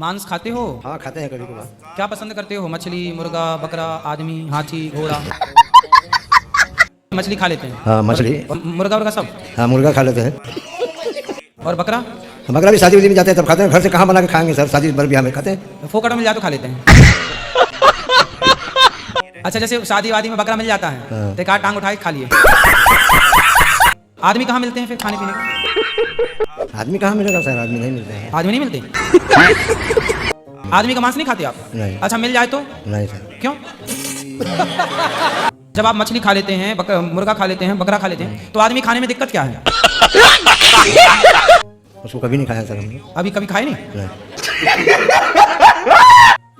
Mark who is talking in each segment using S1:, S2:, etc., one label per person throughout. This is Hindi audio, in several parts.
S1: मांस खाते हो?
S2: हाँ खाते हैं कभी कभार।
S1: क्या पसंद करते हो? मछली, मुर्गा, बकरा, आदमी, हाथी, घोड़ा? मछली खा लेते हैं?
S2: हाँ मछली।
S1: मुर्गा वर्गा सब?
S2: हाँ मुर्गा खा लेते हैं।
S1: और बकरा?
S2: बकरा भी शादी वादी में जाते हैं तब खाते हैं, घर से कहाँ बना के खाएंगे सर, शादी बर ब्याह में खाते हैं।
S1: फोकट में मिल जाए तो खा लेते हैं। अच्छा, जैसे शादी वादी में बकरा मिल जाता है
S2: हाँ।
S1: तो एक आध टांग उठा के खा लिए। आदमी कहाँ मिलते हैं फिर खाने पीने के?
S2: आदमी कहाँ मिलेगा सर, आदमी नहीं मिलते हैं।
S1: आदमी नहीं मिलते? आदमी का मांस नहीं खाते आप?
S2: नहीं।
S1: अच्छा, मिल जाए तो?
S2: नहीं सर।
S1: क्यों? जब आप मछली खा लेते हैं, मुर्गा खा लेते हैं, बकरा खा लेते हैं, तो आदमी खाने में दिक्कत क्या है?
S2: उसको कभी नहीं खाया सर हमने।
S1: अभी कभी खाए नहीं?
S2: नहीं।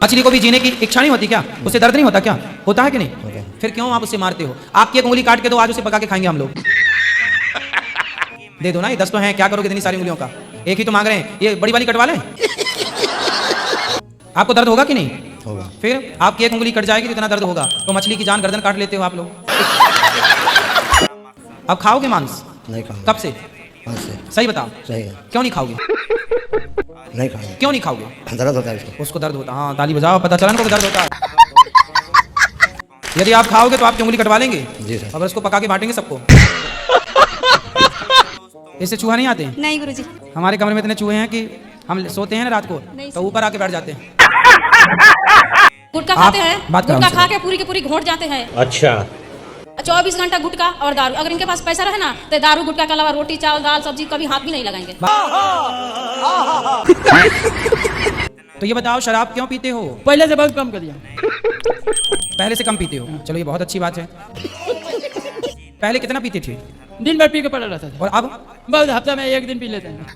S1: मछली को भी जीने की इच्छा नहीं होती क्या? उसे दर्द नहीं होता क्या? होता है कि नहीं?
S2: होता है।
S1: फिर क्यों आप उसे मारते हो? आपकी एक उंगली काट के दो, आज उसे पका के खाएंगे हम लोग। दे दो ना, ये 10 तो हैं, क्या करोगे इतनी सारी उंगलियों का? एक ही तो मांग रहे हैं, ये बड़ी वाली कटवा लें? आपको दर्द होगा कि नहीं
S2: होगा?
S1: फिर आपकी एक उंगली कट जाएगी तो इतना दर्द होगा, तो मछली की जान गर्दन काट लेते हो आप लोग। अब खाओगे मांस?
S2: नहीं खाऊंगा।
S1: कब से?
S2: आज से।
S1: सही बताओ।
S2: सही है।
S1: क्यों नहीं खाओगे?
S2: नहीं खाऊंगा।
S1: क्यों नहीं खाओगे?
S2: दर्द होता है उसको।
S1: उसको दर्द होता है? हाँ, ताली बजाओ, पता चला ना को दर्द होता है। यदि आप खाओगे तो आपकी उंगली कटवा लेंगे
S2: जी सर।
S1: और उसको पका के बांटेंगे सबको। इससे चूहा नहीं आते?
S3: नहीं गुरुजी।
S1: हमारे कमरे में इतने चूहे हैं कि हम सोते हैं ना रात को
S3: नहीं
S1: तो ऊपर आके बैठ जाते हैं।
S3: गुटखा खाते हैं,
S1: बात करो
S3: गुटखा
S1: हमसे।
S3: खा के पूरी की पूरी घोट जाते हैं।
S4: अच्छा।
S3: 24 घंटा गुटखा और दारू। अगर इनके पास पैसा रहे ना तो दारू गुटखा के अलावा रोटी चावल दाल सब्जी कभी हाथ भी नहीं लगाएंगे।
S1: तो ये बताओ, शराब क्यों पीते हो?
S5: पहले से बहुत कम कर दिया।
S1: पहले से कम पीते हो? चलो, ये बहुत अच्छी बात है। पहले कितना पीते थे?
S5: दिन भर पी के पड़ा रहता था
S1: और अब?
S5: बहुत, हफ्ता में एक दिन पी लेते हैं।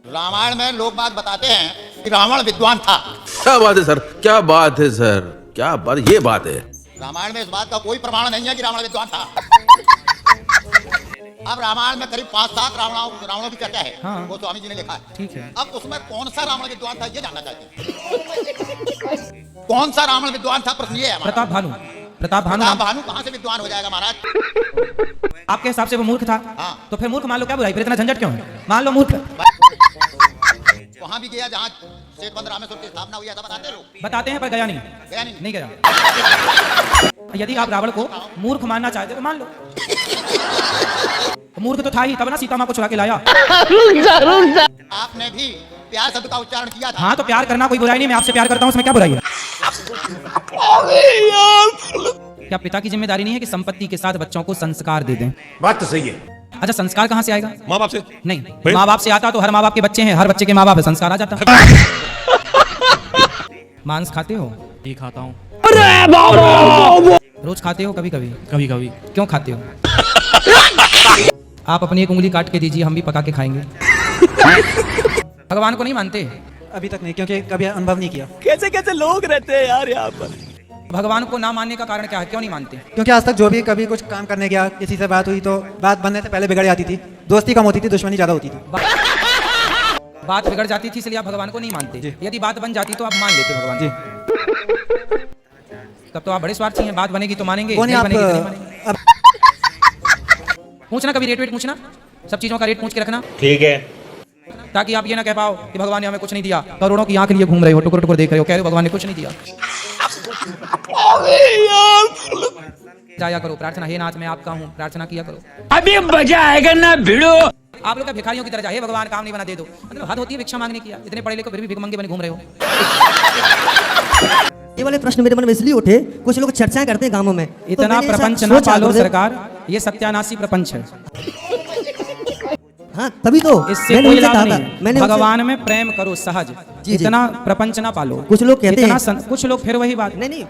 S6: रामायण में लोग बात बताते हैं कि रावण विद्वान था।
S7: क्या बात है सर, क्या बात है सर, क्या बात, ये बात है।
S6: रामायण में इस बात का कोई प्रमाण नहीं है कि रावण विद्वान था। अब रामायण में करीब 5-7 रावणों की चर्चा है।
S1: हाँ।
S6: वो स्वामी जी ने लिखा है।
S1: ठीक है।
S6: अब उसमें कौन सा रावण विद्वान था ये जानना चाहते हैं। कौन सा रावण विद्वान था, प्रश्न ये है हमारा।
S1: प्रताप भानु। प्रताप भानु
S6: प्रताप
S1: नाम-
S6: भानु कहाँ से विद्वान हो जाएगा महाराज?
S1: आपके हिसाब से वो मूर्ख था?
S6: हाँ।
S1: तो फिर मूर्ख मान लो, क्या बुराई? फिर इतना झंझट क्यों है? मान लो मूर्ख।
S6: वहां भी गया जहाँ शेख बंद रामेश्वर की स्थापना हुई है, ऐसा बताते लोग।
S1: बताते हैं पर गया नहीं।
S6: गया नहीं।
S1: नहीं गया। यदि आप रावण को मूर्ख मानना चाहते तो मान लो। तो मूर्ख तो था ही, तब ना सीता माँ को छुड़ा के लाया।
S6: आपने भी प्यार शब्द का उच्चारण किया था।
S1: हाँ, तो प्यार करना कोई बुराई नहीं, मैं आपसे प्यार करता हूँ, उसमें क्या बुराई है? क्या पिता की जिम्मेदारी नहीं है कि संपत्ति के साथ बच्चों को संस्कार दे दें?
S7: बात तो सही है।
S1: अच्छा, संस्कार कहाँ से आएगा?
S7: माँ बाप से
S1: नहीं, माँ बाप से आता तो हर माँ बाप के बच्चे हैं, हर बच्चे के माँ बाप है, संस्कार आ जाता। मांस खाते हो?
S5: जी खाता हूँ।
S1: रोज खाते हो? कभी कभी?
S5: कभी कभी।
S1: क्यों खाते हो? आप अपनी एक उंगली काट के दीजिए, हम भी पका के खाएंगे। भगवान को नहीं मानते?
S8: अभी तक नहीं, क्योंकि कभी अनुभव नहीं किया।
S5: कैसे कैसे लोग रहते हैं यार यहाँ पर।
S1: भगवान को ना मानने का कारण क्या है? क्यों नहीं मानते?
S8: क्योंकि आज तक जो भी कभी कुछ काम करने गया, किसी से बात हुई तो बात बनने से पहले बिगड़ जाती थी, दोस्ती कम होती थी, दुश्मनी ज्यादा होती थी।
S1: बात बिगड़ जाती थी इसलिए आप भगवान को नहीं मानते।
S8: जी।
S1: यदि बात बन जाती तो आप मान लेते भगवान
S8: जी।
S1: को। तब तो आप बड़े स्वार्थी हैं। बात बनेगी तो मानेंगे,
S8: वो नहीं,
S1: नहीं
S8: आप
S1: बनेगी तो नहीं मानेंगे।
S8: अब
S1: पूछना, कभी रेट वेट पूछना, सब चीजों का रेट पूछ के रखना,
S4: ठीक है।
S1: ताकि आप ये ना कह पाओ कि भगवान ने हमें कुछ नहीं दिया, करोड़ों की आंख लिए घूम रहे हो, टुकर टुकर देख रहे हो, कह रहे हो भगवान ने कुछ नहीं दिया। जाया करो, प्रार्थना, हे नाथ मैं आपका हूँ, प्रार्थना किया करो।
S5: अभी मजा आएगा ना भिड़ो।
S1: आप लोग क्या भिखारियों की तरह जाए, हे भगवान काम नहीं बना दे दो? मतलब हद होती है भिक्षा मांगने की। इतने पढ़े लिखे फिर भी भिखमंगे बने घूम रहे हो।
S9: ये वाले प्रश्न मेरे मन में इसलिए उठे, कुछ लोग चर्चाएं करते हैं गांवों में, तो
S1: इतना
S9: मैंने ऐसा
S1: प्रपंच ना
S9: सोचा,
S1: पालो
S9: गुरुदेव।
S1: सरकार, ये सत्यानाशी प्रपंच है।
S9: हाँ तभी तो
S1: इससे
S9: मैंने
S1: कोई
S9: उनसे
S1: लाभ
S9: कहा था,
S1: नहीं।
S9: मैंने उनसे-
S1: भगवान में प्रेम करो सहज,
S9: जी, जी।
S1: इतना प्रपंच ना पालो।
S9: कुछ लोग कहते
S1: इतना
S9: हैं
S1: कुछ लोग फिर वही बात।
S9: नहीं नहीं